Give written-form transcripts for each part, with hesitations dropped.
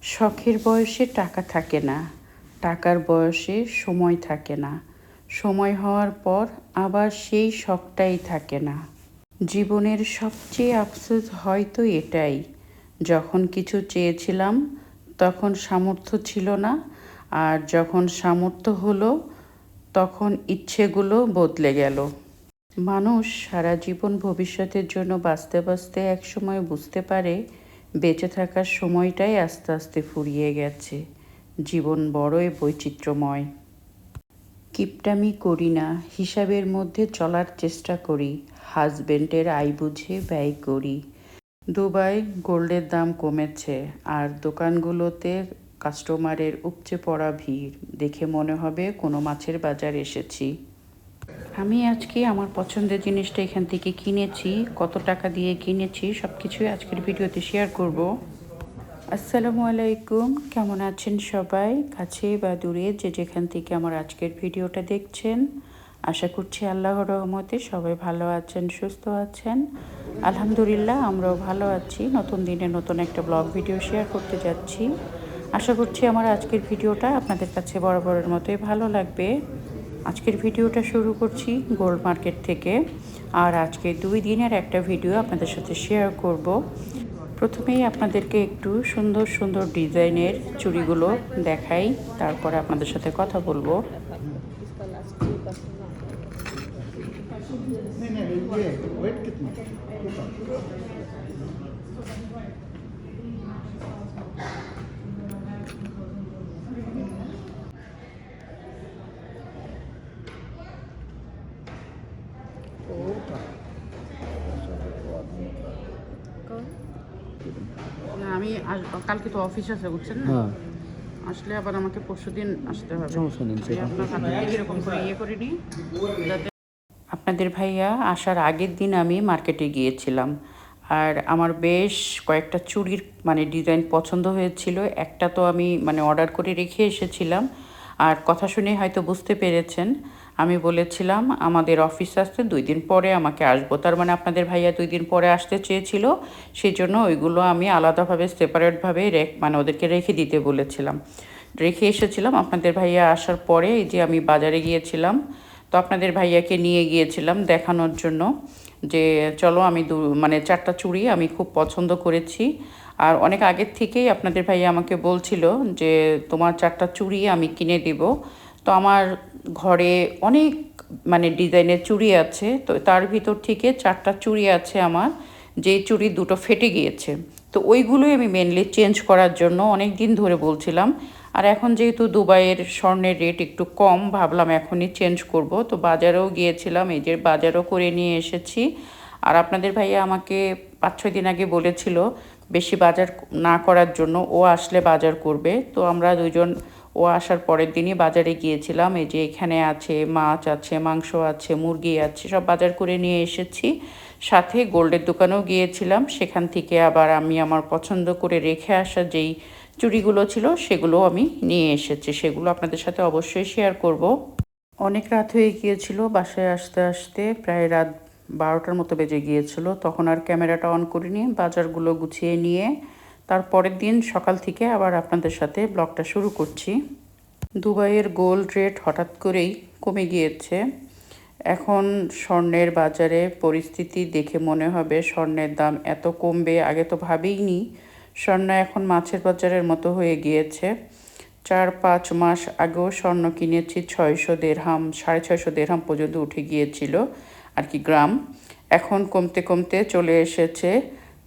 শখের বয়সে টাকা থাকে না, টাকার বয়সে সময় থাকে না, সময় হওয়ার পর আবার সেই শখটাই থাকে না। জীবনের সবচেয়ে আফসোস হয়তো এটাই, যখন কিছু চেয়েছিলাম তখন সামর্থ্য ছিল না, আর যখন সামর্থ্য হলো তখন ইচ্ছেগুলো বদলে গেল। মানুষ সারা জীবন ভবিষ্যতের জন্য বাঁচতে বাঁচতে একসময় বুঝতে পারে বেঁচে থাকার সময়টাই আস্তে আস্তে ফুরিয়ে গেছে। জীবন বড়ই বৈচিত্র্যময়। কিপটামি করি না, হিসাবের মধ্যে চলার চেষ্টা করি, হাজবেন্ডের আয় বুঝে ব্যয় করি। দুবাই গোল্ডের দাম কমেছে, আর দোকানগুলোতে কাস্টমারের উপচে পড়া ভিড় দেখে মনে হবে কোনো মাছের বাজার এসেছি। আমি আজকে আমার পছন্দের জিনিসটা এখান থেকে কিনেছি, কত টাকা দিয়ে কিনেছি সব কিছুই আজকের ভিডিওতে শেয়ার করব। আসসালামু আলাইকুম, কেমন আছেন সবাই? কাছে বা দূরে যে যেখান থেকে আমার আজকের ভিডিওটা দেখছেন, আশা করছি আল্লাহর রহমতে সবাই ভালো আছেন, সুস্থ আছেন। আলহামদুলিল্লাহ, আমরাও ভালো আছি। নতুন দিনে নতুন একটা ব্লগ ভিডিও শেয়ার করতে যাচ্ছি। আশা করছি আমার আজকের ভিডিওটা আপনাদের কাছে বরাবরের মতোই ভালো লাগবে। আজকের ভিডিওটা শুরু করছি গোল্ড মার্কেট থেকে, আর আজকে 2 দিনের একটা ভিডিও আপনাদের সাথে শেয়ার করব। প্রথমেই আপনাদেরকে একটু সুন্দর সুন্দর ডিজাইনের চুড়িগুলো দেখাই, তারপরে আপনাদের সাথে কথা বলবো। না, আমি কালকে তো অফিস আছে বুঝছেন না, আসলে আবার আমাকে পরশুদিন আসতে হবে। আপনার হাতে এরকম করে ইয়ে করে নিই যাতে। আপনাদের ভাইয়া আসার আগের দিন আমি মার্কেটে গিয়েছিলাম, আর আমার বেশ কয়েকটা চুড়ির ডিজাইন পছন্দ হয়েছিল। একটা তো আমি অর্ডার করে রেখে এসেছিলাম, আর কথা শুনে হয়তো বুঝতে পেরেছেন আমি বলেছিলাম আমাদের অফিস আসতে 2 দিন পরে আমাকে আসবো, তার আপনাদের ভাইয়া 2 দিন পরে আসতে চেয়েছিল, সেই জন্য ওইগুলো আমি আলাদাভাবে সেপারেটভাবে ওদেরকে রেখে দিতে বলেছিলাম, রেখে এসেছিলাম। আপনাদের ভাইয়া আসার পরে এই যে আমি বাজারে গিয়েছিলাম, তো আপনাদের ভাইয়াকে নিয়ে গিয়েছিলাম দেখানোর জন্য যে চলো আমি 4টা চুড়ি আমি খুব পছন্দ করেছি। আর অনেক আগের থেকেই আপনাদের ভাইয়া আমাকে বলছিল যে তোমার 4টা চুড়ি আমি কিনে দিব। তো আমার ঘরে অনেক ডিজাইনের চুড়ি আছে, তো তার ভিতর থেকে 4টা চুড়ি আছে আমার, যেই চুড়ি 2টো ফেটে গিয়েছে। তো ওইগুলোই আমি মেনলি চেঞ্জ করার জন্য অনেক দিন ধরে বলছিলাম। আর এখন যেহেতু দুবাইয়ের স্বর্ণের রেট একটু কম, ভাবলাম এখনই চেঞ্জ করব। তো বাজারেও গিয়েছিলাম, এই যে বাজারও করে নিয়ে এসেছি। আর আপনাদের ভাইয়া আমাকে 5-6 দিন আগে বলেছিল বেশি বাজার না করার জন্য, ও আসলে বাজার করবে। তো আমরা দুজন ও আসার পরের দিনই বাজারে গিয়েছিলাম। এই যে এখানে আছে মাছ আছে, মাংস আছে, মুরগি আছে, সব বাজার করে নিয়ে এসেছি। সাথে গোল্ডের দোকানেও গিয়েছিলাম, সেখান থেকে আবার আমি আমার পছন্দ করে রেখে আসা যেই চুড়িগুলো ছিল সেগুলো আমি নিয়ে এসেছি, সেগুলো আপনাদের সাথে অবশ্যই শেয়ার করব। অনেক রাত হয়ে গিয়েছিল, বাসায় আসতে আসতে প্রায় রাত 12টার মতো বেজে গিয়েছিল। তখন আর ক্যামেরাটা অন করিনি, বাজারগুলো গুছিয়ে নিয়ে তারপরের দিন সকাল থেকে আবার আপনাদের সাথে ব্লগটা শুরু করছি। দুবাইয়ের গোল্ড রেট হঠাৎ করেই কমে গিয়েছে। এখন স্বর্ণের বাজারে পরিস্থিতি দেখে মনে হবে স্বর্ণের দাম এত কমবে আগে তো ভাবিনি। স্বর্ণ এখন মাছের বাজারের মতো হয়ে গিয়েছে। 4-5 মাস আগেও স্বর্ণ কিনেছি 600 দেরহাম, 650 দেরহাম পর্যন্ত উঠে গিয়েছিল আর কি গ্রাম। এখন কমতে কমতে চলে এসেছে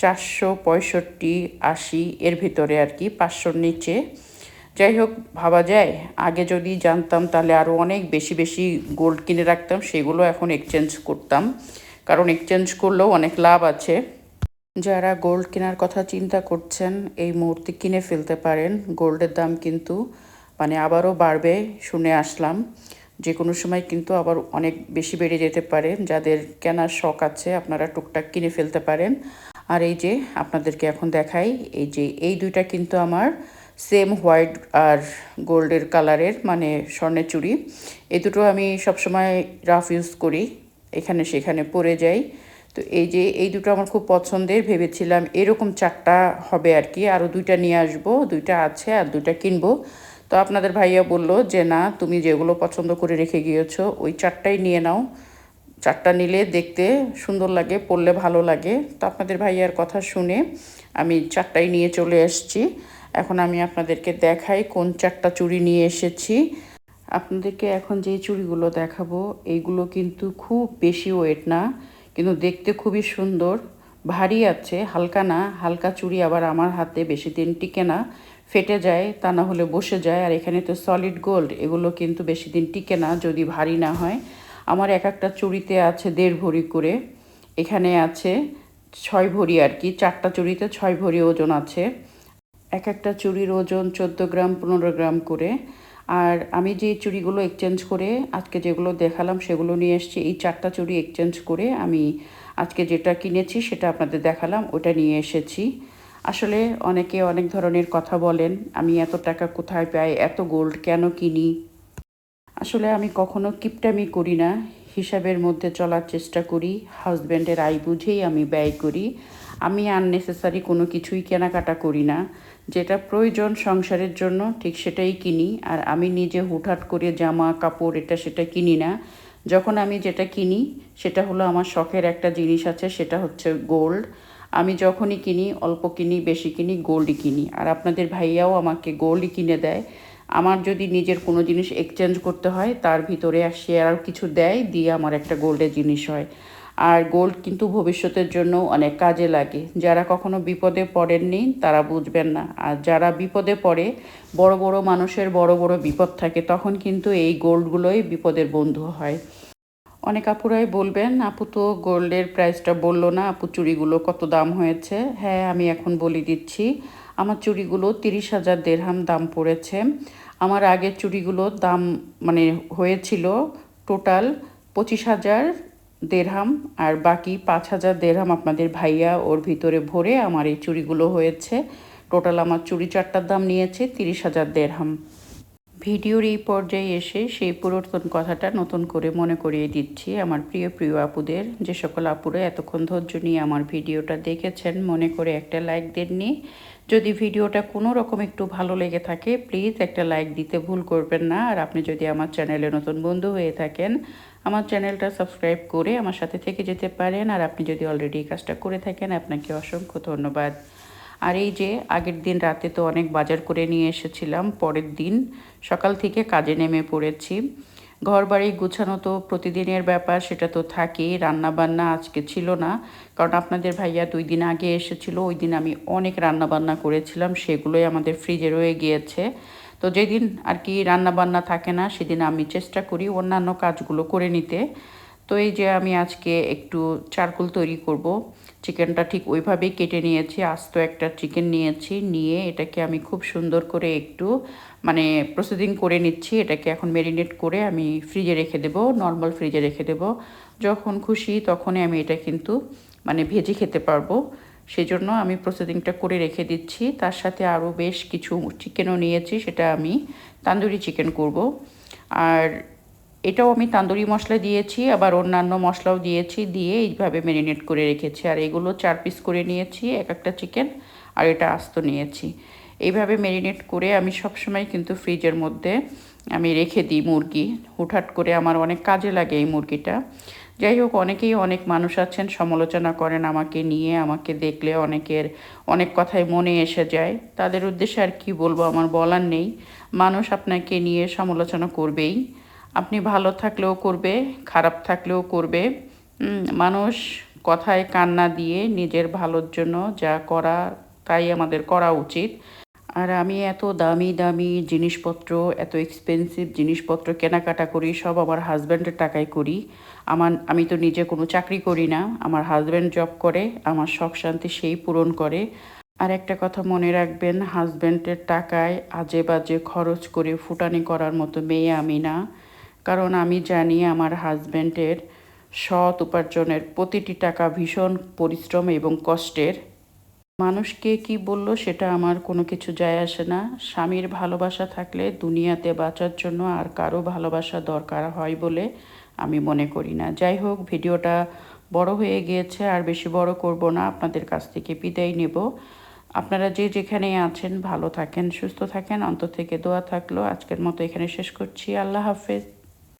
465-80 এর ভিতরে আর কি, 500-র নিচে। যাই হোক, ভাবা যায় আগে যদি জানতাম তাহলে আরও অনেক বেশি বেশি গোল্ড কিনে রাখতাম, সেগুলো এখন এক্সচেঞ্জ করতাম, কারণ এক্সচেঞ্জ করলেও অনেক লাভ আছে। যারা গোল্ড কেনার কথা চিন্তা করছেন এই মুহূর্তে কিনে ফেলতে পারেন। গোল্ডের দাম কিন্তু আবারও বাড়বে শুনে আসলাম, যে কোনো সময় কিন্তু আবার অনেক বেশি বেড়ে যেতে পারে। যাদের কেনার শখ আছে আপনারা টুকটাক কিনে ফেলতে পারেন। আর এই যে আপনাদেরকে এখন দেখাই, এই যে এই দুইটা কিন্তু আমার সেম হোয়াইট আর গোল্ডের কালারের স্বর্ণের চুড়ি। এই দুটো আমি সবসময় রাফ ইউজ করি, এখানে সেখানে পরে যাই। তো তো এই যে এই দুটো আমার খুব পছন্দের, ভেবেছিলাম এরকম 4টা হবে আর কি, আরও 2টা নিয়ে আসবো, 2টা আছে আর 2টা কিনবো। তো আপনাদের ভাইয়া বলল যে না, তুমি যেগুলো পছন্দ করে রেখে গিয়েছো ওই 4টাই নিয়ে নাও, 4টা নিলে দেখতে সুন্দর লাগে, পরলে ভালো লাগে। তো আপনাদের ভাইয়ার কথা শুনে আমি 4টাই নিয়ে চলে এসেছি। এখন আমি আপনাদেরকে দেখাই কোন 4টা চুড়ি নিয়ে এসেছি। আপনাদেরকে এখন যে চুড়িগুলো দেখাবো এইগুলো কিন্তু খুব বেশি ওয়েট না, কিন্তু দেখতে খুবই সুন্দর, ভারী আছে, হালকা না। হালকা চুড়ি আবার আমার হাতে বেশি দিন টিকে না, ফেটে যায়, তা না হলে বসে যায়। আর এখানে তো সলিড গোল্ড, এগুলো কিন্তু বেশি দিন টিকে না যদি ভারী না হয়। আমার এক একটা চুড়িতে আছে 1.5 ভরি করে, এখানে আছে 6 ভরি আর কি, 4টা চুড়িতে 6 ভরি ওজন আছে। এক একটা চুড়ির ওজন 14 গ্রাম 15 গ্রাম করে। আর আমি যে চুড়িগুলো এক্সচেঞ্জ করে আজকে যেগুলো দেখালাম সেগুলো নিয়ে এসেছি, এই 4টা চুড়ি এক্সচেঞ্জ করে আমি আজকে যেটা কিনেছি সেটা আপনাদের দেখালাম, ওটা নিয়ে এসেছি। আসলে অনেকে অনেক ধরনের কথা বলেন, আমি এত টাকা কোথায় পাই, এত গোল্ড কেন কিনি। আসলে আমি কখনো কিপটামি করি না, হিসাবের মধ্যে চলার চেষ্টা করি, হাজব্যান্ডের আয় বুঝেই আমি ব্যয় করি। আমি আননেসেসারি কোনো কিছুই কেনাকাটা করি না, যেটা প্রয়োজন সংসারের জন্য ঠিক সেটাই কিনি। আর আমি নিজে হুটহাট করে জামা কাপড় এটা সেটা কিনি না। যখন আমি যেটা কিনি সেটা হলো আমার শখের একটা জিনিস আছে, সেটা হচ্ছে গোল্ড। আমি যখনই কিনি, অল্প কিনি বেশি কিনি, গোল্ডই কিনি। আর আপনাদের ভাইয়াও আমাকে গোল্ডই কিনে দেয়। আমার যদি নিজের কোনো জিনিস এক্সচেঞ্জ করতে হয় তার ভিতরে সে আর কিছু দেয়, দিয়ে আমার একটা গোল্ডের জিনিস হয়। আর গোল্ড কিন্তু ভবিষ্যতের জন্য অনেক কাজে লাগে। যারা কখনো বিপদে পড়েননি তারা বুঝবেন না, আর যারা বিপদে পড়ে, বড় বড় মানুষের বড় বড় বিপদ থাকে, তখন কিন্তু এই গোল্ডগুলোই বিপদের বন্ধু হয়। অনেক আপুরাই বলবেন আপু তো গোল্ডের প্রাইসটা বললো না, আপু চুড়িগুলো কত দাম হয়েছে। হ্যাঁ, আমি এখন বলে দিচ্ছি। আমার চুড়িগুলো 30,000 দেরহাম দাম পড়েছে। আমার আগের চুড়িগুলোর দাম মানে হয়েছিল টোটাল 25,000 দেরহাম, আর বাকি 5,000 দেরহাম আপনাদের ভাইয়া ওর ভিতরে ভরে আমার এই চুড়িগুলো হয়েছে। টোটাল আমার চুড়ি 4টার দাম নিয়েছে 30,000 দেরহাম। ভিডিওর এই পর্যায়ে এসে সেই পুরাতন কথাটা নতুন করে মনে করিয়ে দিচ্ছি আমার প্রিয় প্রিয় আপুদের। যে সকল আপুরা এতক্ষণ ধৈর্য নিয়ে আমার ভিডিওটা দেখেছেন, মনে করে একটা লাইক দেননি। যদি ভিডিওটা কোনো রকম একটু ভালো লেগে থাকে প্লিজ একটা লাইক দিতে ভুল করবেন না। আর আপনি যদি আমার চ্যানেলে নতুন বন্ধু হয়ে থাকেন, আমার চ্যানেলটা সাবস্ক্রাইব করে আমার সাথে থেকে যেতে পারেন। আর আপনি যদি অলরেডি এই কাজটা করে থাকেন, আপনাকে অসংখ্য ধন্যবাদ। আর এই যে আগের দিন রাতে তো অনেক বাজার করে নিয়ে এসেছিলাম, পরের দিন সকাল থেকে কাজে নেমে পড়েছি। ঘর বাড়ি গুছানো তো প্রতিদিনের ব্যাপার, সেটা তো থাকেই। রান্নাবান্না আজকে ছিল না, কারণ আপনাদের ভাইয়া 2 দিন আগে এসেছিল, ওই দিন আমি অনেক রান্নাবান্না করেছিলাম, সেগুলোই আমাদের ফ্রিজে রয়ে গিয়েছে। তো যেদিন আর কি রান্নাবান্না থাকে না সেদিন আমি চেষ্টা করি অন্যান্য কাজগুলো করে নিতে। তো এই যে আমি আজকে একটু চারকোল তৈরি করব। চিকেনটা ঠিক ওইভাবেই কেটে নিয়েছি, আস্ত একটা চিকেন নিয়েছি, নিয়ে এটাকে আমি খুব সুন্দর করে একটু মানে প্রসেসিং করে নিচ্ছি। এটাকে এখন ম্যারিনেট করে আমি ফ্রিজে রেখে দেব, নর্মাল ফ্রিজে রেখে দেব। যখন খুশি তখনই আমি এটা কিন্তু মানে ভেজে খেতে পারবো, সেজন্য আমি প্রসেসিংটা করে রেখে দিচ্ছি। তার সাথে আরও বেশ কিছু চিকেনও নিয়েছি, সেটা আমি তান্দুরি চিকেন করব। আর এটাও আমি তান্দুরি মশলা দিয়েছি, আবার অন্যান্য মশলাও দিয়েছি, দিয়ে এইভাবে ম্যারিনেট করে রেখেছি। আর এগুলো 4 পিস করে নিয়েছি এক একটা চিকেন, আর এটা আস্ত নিয়েছি। এইভাবে ম্যারিনেট করে আমি সবসময় কিন্তু ফ্রিজের মধ্যে আমি রেখে দিই মুরগি। হুটহাট করে আমার অনেক কাজে লাগে এই মুরগিটা। যাই হোক, অনেকেই অনেক মানুষ আছেন সমালোচনা করেন আমাকে নিয়ে, আমাকে দেখলে অনেকের অনেক কথাই মনে এসে যায়। তাদের উদ্দেশ্যে আর কি বলবো, আমার বলার নেই। মানুষ আপনাকে নিয়ে সমালোচনা করবেই, আপনি ভালো থাকলেও করবে, খারাপ থাকলেও করবে। মানুষ কথায় কান্না দিয়ে নিজের ভালোর জন্য যা করা তাই আমাদের করা উচিত। আর আমি এত দামি দামি জিনিসপত্র, এত এক্সপেন্সিভ জিনিসপত্র কেনাকাটা করি সব আমার হাজব্যান্ডের টাকায় করি। আমি তো নিজে কোনো চাকরি করি না, আমার হাজব্যান্ড জব করে, আমার শখ শান্তি সেই পূরণ করে। আর একটা কথা মনে রাখবেন, হাজব্যান্ডের টাকায় আজে বাজে খরচ করে ফুটানি করার মতো মেয়ে আমি না। কারণ আমি জানি আমার হাজব্যান্ডের সৎ উপার্জনের প্রতিটি টাকা ভীষণ পরিশ্রম এবং কষ্টের। মানুষকে কি বলল সেটা আমার কোনো কিছু যায় আসে না। স্বামীর ভালোবাসা থাকলে দুনিয়াতে বাঁচার জন্য আর কারো ভালোবাসা দরকার হয় বলে আমি মনে করি না। যাই হোক, ভিডিওটা বড় হয়ে গিয়েছে, আর বেশি বড় করব না, আপনাদের কাছ থেকে বিদায় নেব। আপনারা যে যেখানেই আছেন ভালো থাকেন, সুস্থ থাকেন, অন্তর থেকে দোয়া থাকলো। আজকের মতো এখানে শেষ করছি। আল্লাহ হাফেজ।